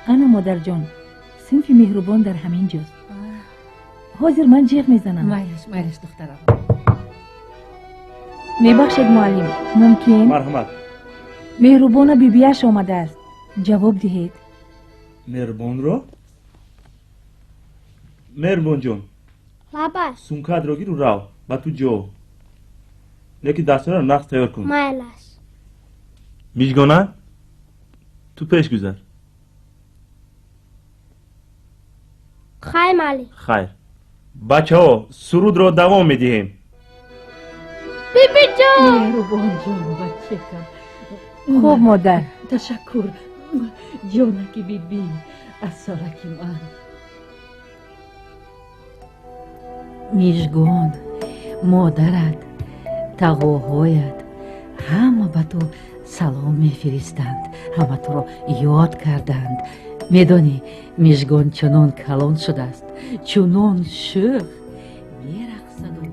انا مادر جان صنف مهربان در همین جاست. حاضر من جیغ میزنم. مایلش دخترم. میبخشید معلم، ممکن؟ مرحمت. مهربان بیبیش آمده است، جواب دهید. مهربان رو؟ مهربان جان لاباش سونکت رو گیر و رو با تو جو لیکی دستور رو نقص تیار کن. مایلش میجگانه تو پیش گذر. خیر مالی. خیر بچه ها سرود رو دوام میدهیم. بیبی جان. مهربان جان بچه کن. خوب مادر. تشکر جانکی بیبی از سارکی من. میشگون مادرت تقوهایت همه به تو سلام میفرستند، همه تو را یاد کردند. میدانی میشگون چنان کلان شده است، چنان شوخ میرقصد و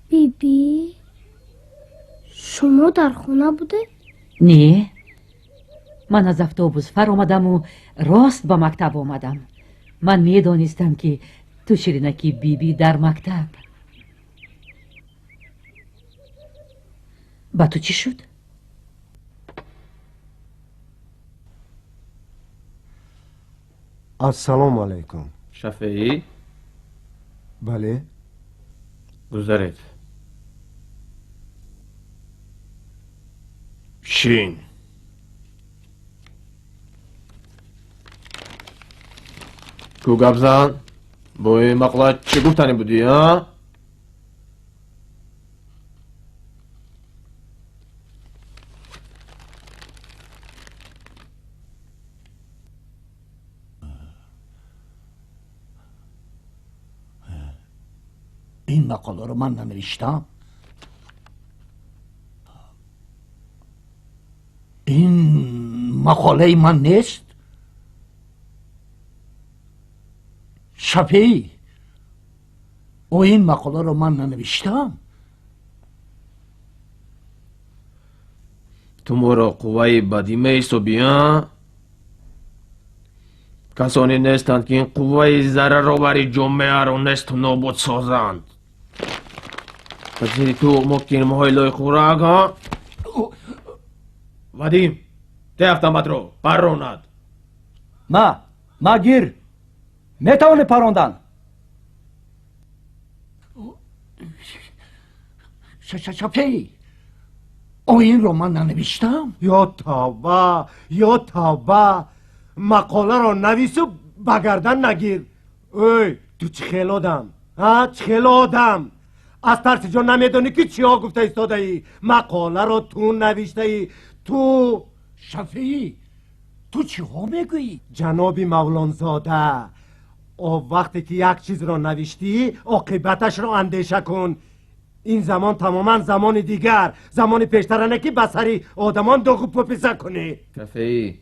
بیبی شما در خونه بوده؟ نه، من از اتوبوس فر آمدم و راست به مکتب آمدم. من میدانستم که تو شیرینکی بیبی در مکتب. با تو چی شد؟ السلام علیکم. شفیعی؟ بله. گذارید. شین. کو گبزن؟ با این مقاله چی گفتنی بودی ها؟ این مقاله رو من ننوشتم. این مقاله من نیست. شفیعی و این مقاله رو من ننوشتم. تو مورا قوه بدی میسوبی ها؟ کسانی نیستند که این قوه ضرر رو برای جامعه رو نست و نابود سازند. پس تو ممکن محایلای خوراک ها؟ ودیم ده افتامت رو پروند. ما گیر میتوانی پروندن. شفیعی این رو من ننوشتم. یا توبه مقاله رو نویس و بگردن نگیر. اوی تو چه خیل آدم چه خیل آدم از ترس جان نمیدونی که چی ها گفته ایستاده ای. مقاله رو تو نوشته ای. تو شفیعی تو چی ها میگویی؟ جنابی مولانزاده وقتی که یک چیز رو نوشتی عاقبتش رو اندیشه کن. این زمان تماما زمان دیگر، زمان پیشترانه که بسری آدمان داغو پوپیزه کنی. کفهی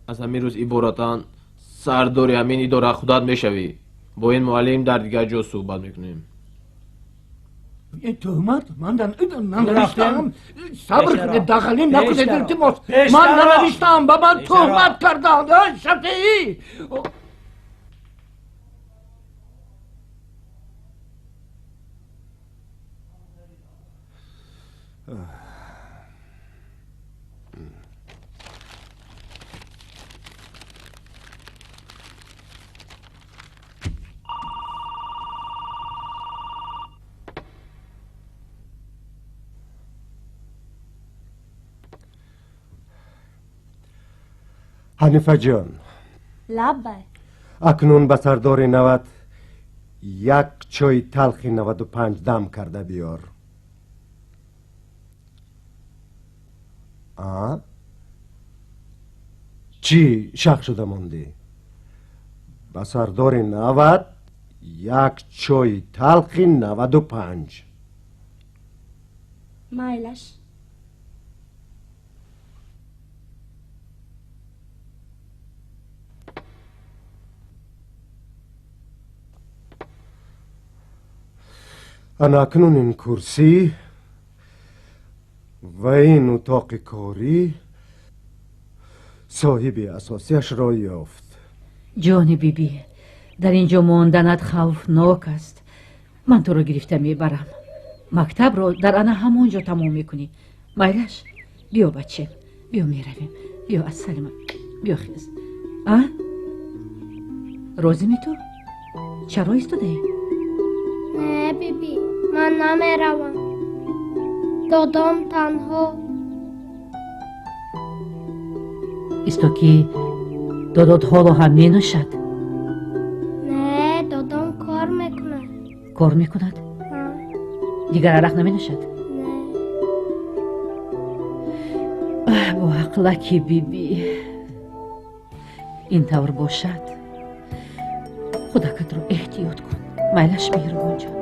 از همین روز عبارتان سرداری همین اداره خودت میشوی. با این معلم در دیگر جا صحبت میکنیم. این تهمت من ننوشتم. صبر کنید داخلی نکنید التماس. من ننوشتم به من تهمت کردند. شفیعی حنیفه جان، لبه اکنون به سردار 90 یک چای تلخی 95 دم کرده بیار. چی شک شده موندی؟ به سردار 90 یک چای تلخی 95. مایلش. انا اکنون این کرسی و این اتاق کاری صاحب اساسیش را یافت. جان بیبی، در اینجا ماندنت خوفناک است. من تو رو گرفته میبرم. مکتب رو در انا همونجا تمام میکنی. مایلش، بیا بچه، بیا میرویم. بیا از سلام، بیا خیز. روزی می تو؟ چرا ایستاده ای؟ نه بیبی، من نمیروم. دادام تنها. ایستو که دادات حالا هم می نوشد؟ نه، دادام کار میکنه. کار میکند؟ دیگر عرق نمی نوشد؟ نه. با عقلکی بیبی این طور باشد خودکت رو احتیاط کن. مایلش بیر اونجا.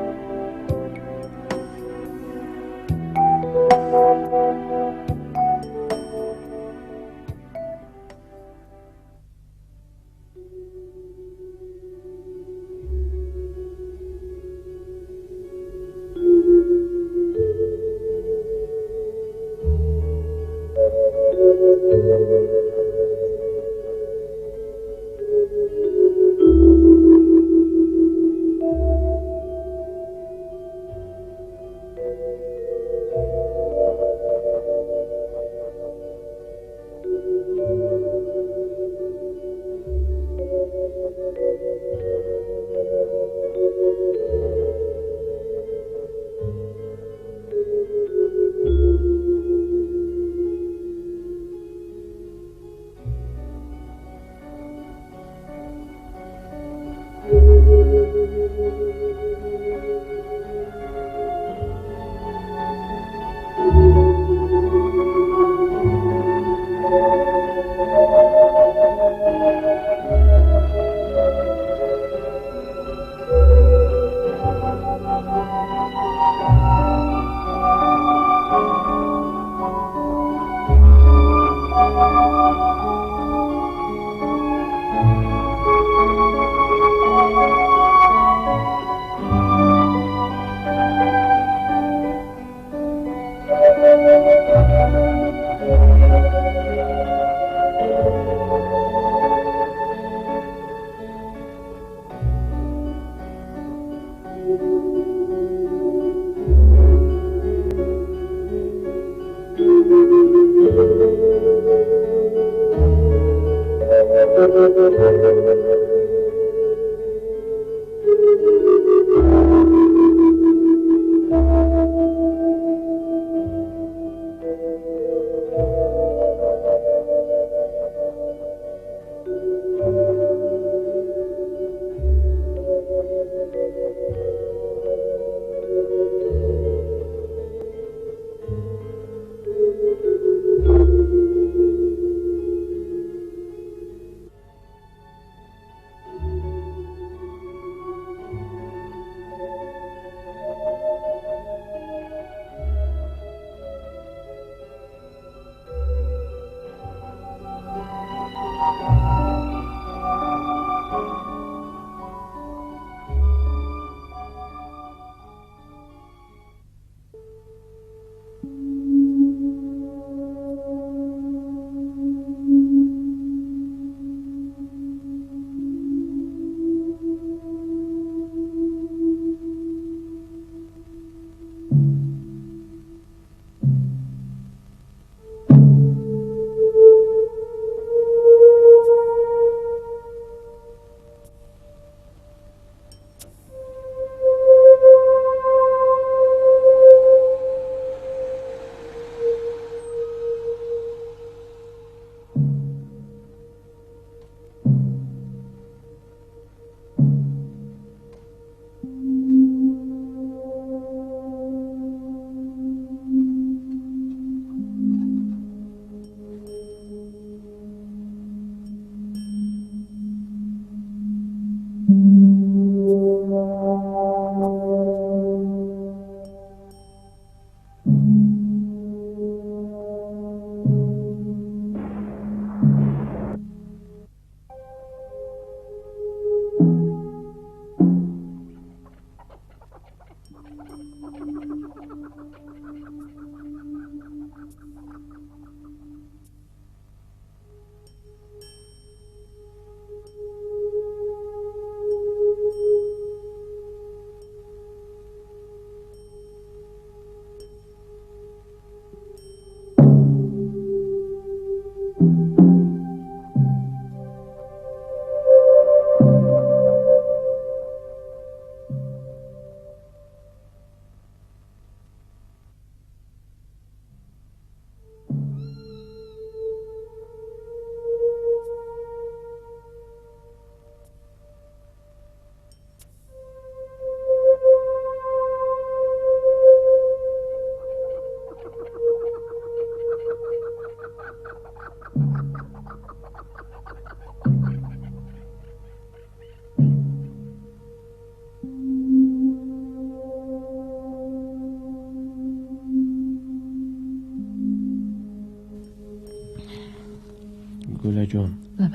گله جان بابا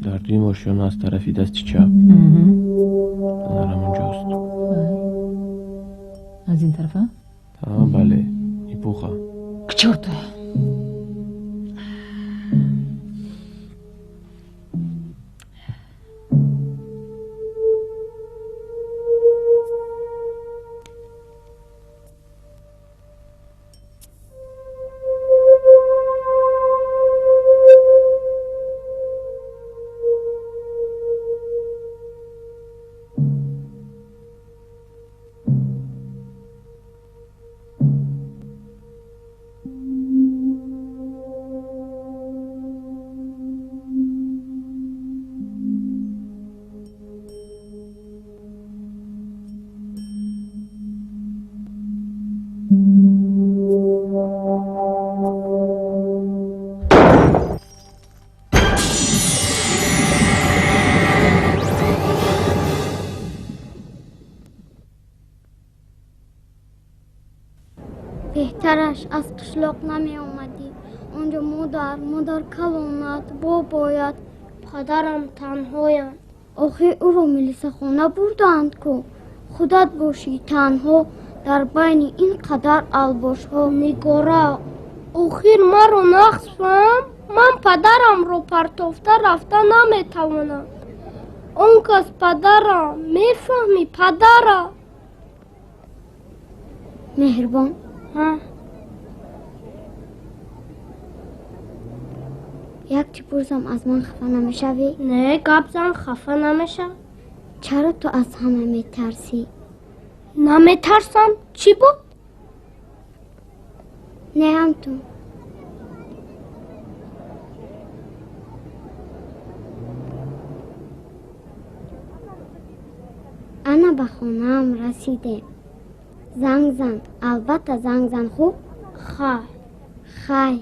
در توی ماشین از طرفی دست چپ پدرم اونجاست. از این طرف ها؟ بله این پوخه کچورتا بهترش از قشلاق نمی آمدی. اونجا مادر کلانت با باید پدرم تنهایم. آخه او رو ملیسه خانه بردند کو. خودت باشی تنها در بین این قدر الباش ها. نگارا آخر ما رو نخصفم. من پدرم رو پرتافته رفته نمیتوانم. اون کس پدرم میفهمی پدرم. مهربان یک چی پرسم از من خفه نمیشوی؟ نه گبزن خفه نمیشه. چرا تو از همه میترسی؟ نمیترسم. چی بود؟ نه هم تو انا به خونم رسیده. زنگ زن. البته زنگ زن. خوب؟ خیر.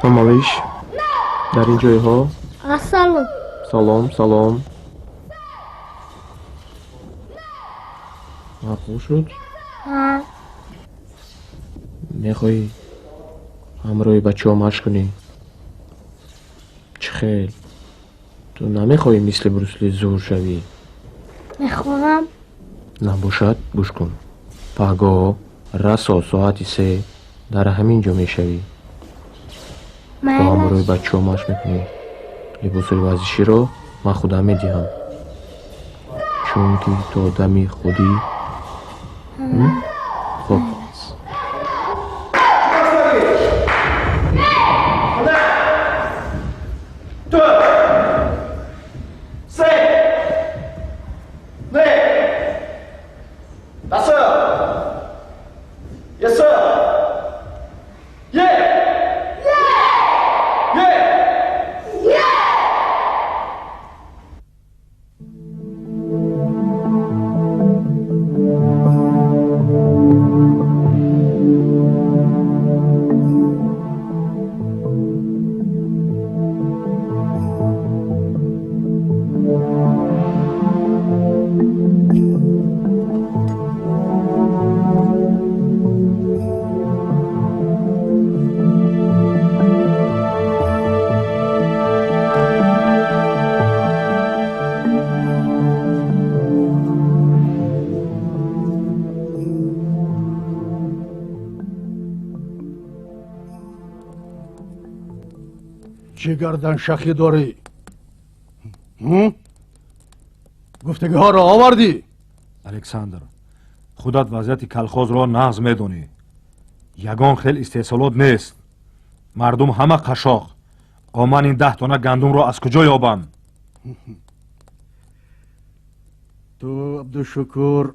ماماویش در این جای ها سلام خوب شد؟ میخوایی همراهی بچه ها مشق کنی؟ چه خیل تو نمیخوایی مثل بروسلی زور شوی؟ میخواهم. نباشد گوش کن. پگاه رسا ساعتی 3 در همین جا میشوی. تو همراهی بچه ها مشق میکنی. لباس ورزشی رو من خودم میدیم چون که تو آدمی خودی. خب چه گردن شخی داری؟ گفتگی ها را آوردی؟ الکساندر خودت وضعیت کلخوز را نقض میدونی. یگان خیل استحصالات نیست. مردم همه قشاق. من این 10 تانه گندم را از کجا یابم؟ تو عبدالشکور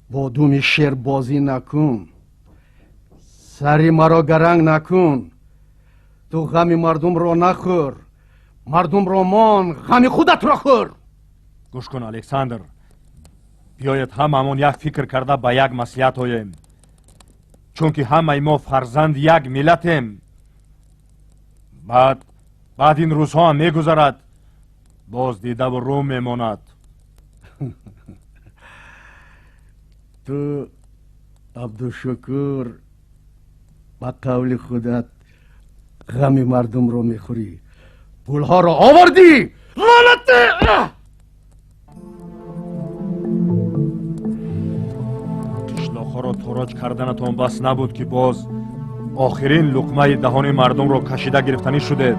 با دوم شیر بازی نکن. سری مرا گرنگ نکن. تو غم مردم را نخور. مردم را مان غم خودت را خور. گوش کن الکساندر. بیاید هممون یک فکر کرده به یک مصلحت آییم. چون که همه ما فرزند یک ملتیم. بعد این روزها میگذرد. باز دیده و رو میماند. تو عبدالشکور با قول خودت غم مردم رو میخوری. پولها رو آوردی لعنت! قشلاق‌ها را تاراج کردنتان بس نبود که باز آخرین لقمه دهان مردم را کشیده گرفتنی شده.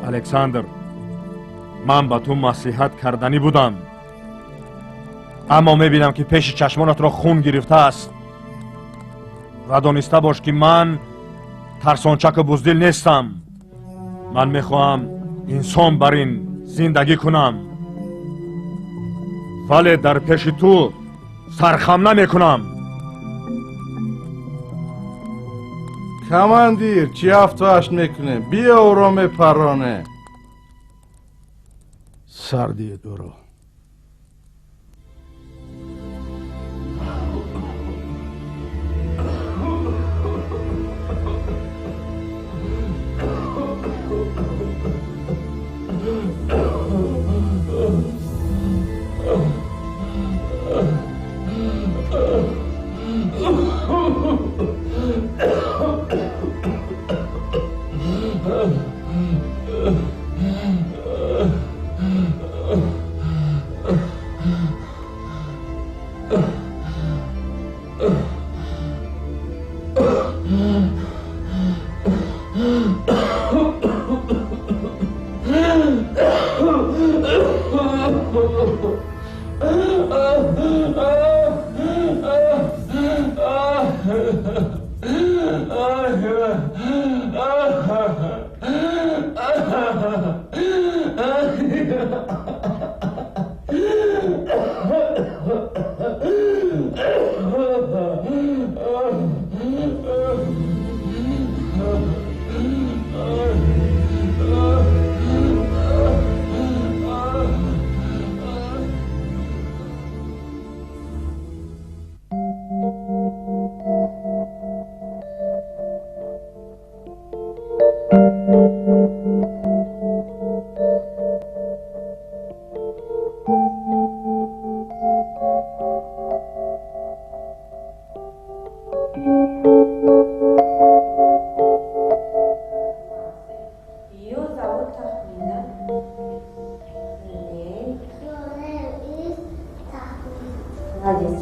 الکساندر من به تو مصلحت کردنی بودم، اما میبینم که پیش چشمانت را خون گرفته است. و دانسته باش که من ترسانچک بزدل نیستم. من میخواهم انسان بر این زندگی کنم، ولی در پیش تو سرخم نمیکنم. کماندیر چی افتاش میکنه؟ بیا اورام پرانه. سردی درو.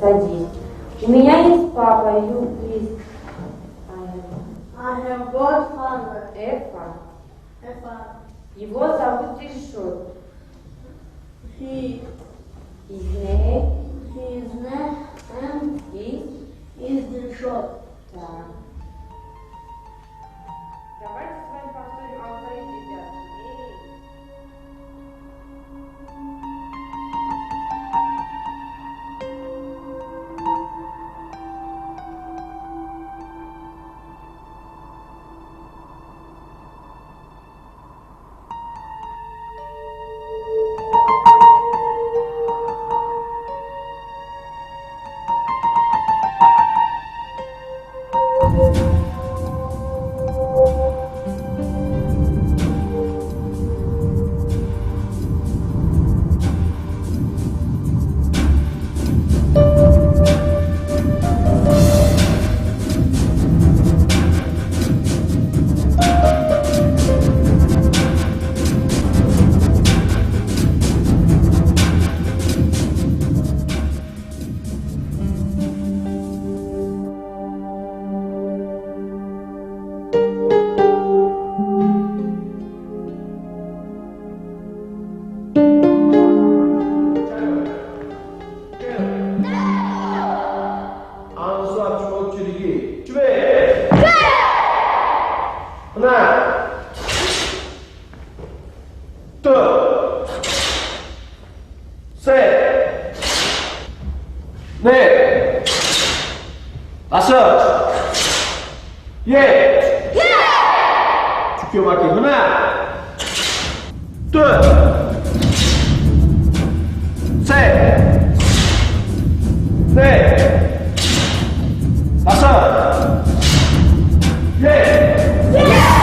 Садись. У меня есть папа, есть. I have godfather. Эфа. If Его зовут Ильшот. he His name his name is is Dilshot. Да. Давайте с вами повторим алфавит, ребята. 다섯, 예, 죽여맞기 하나, 둘, 셋, 넷, 다섯, 예, 넷,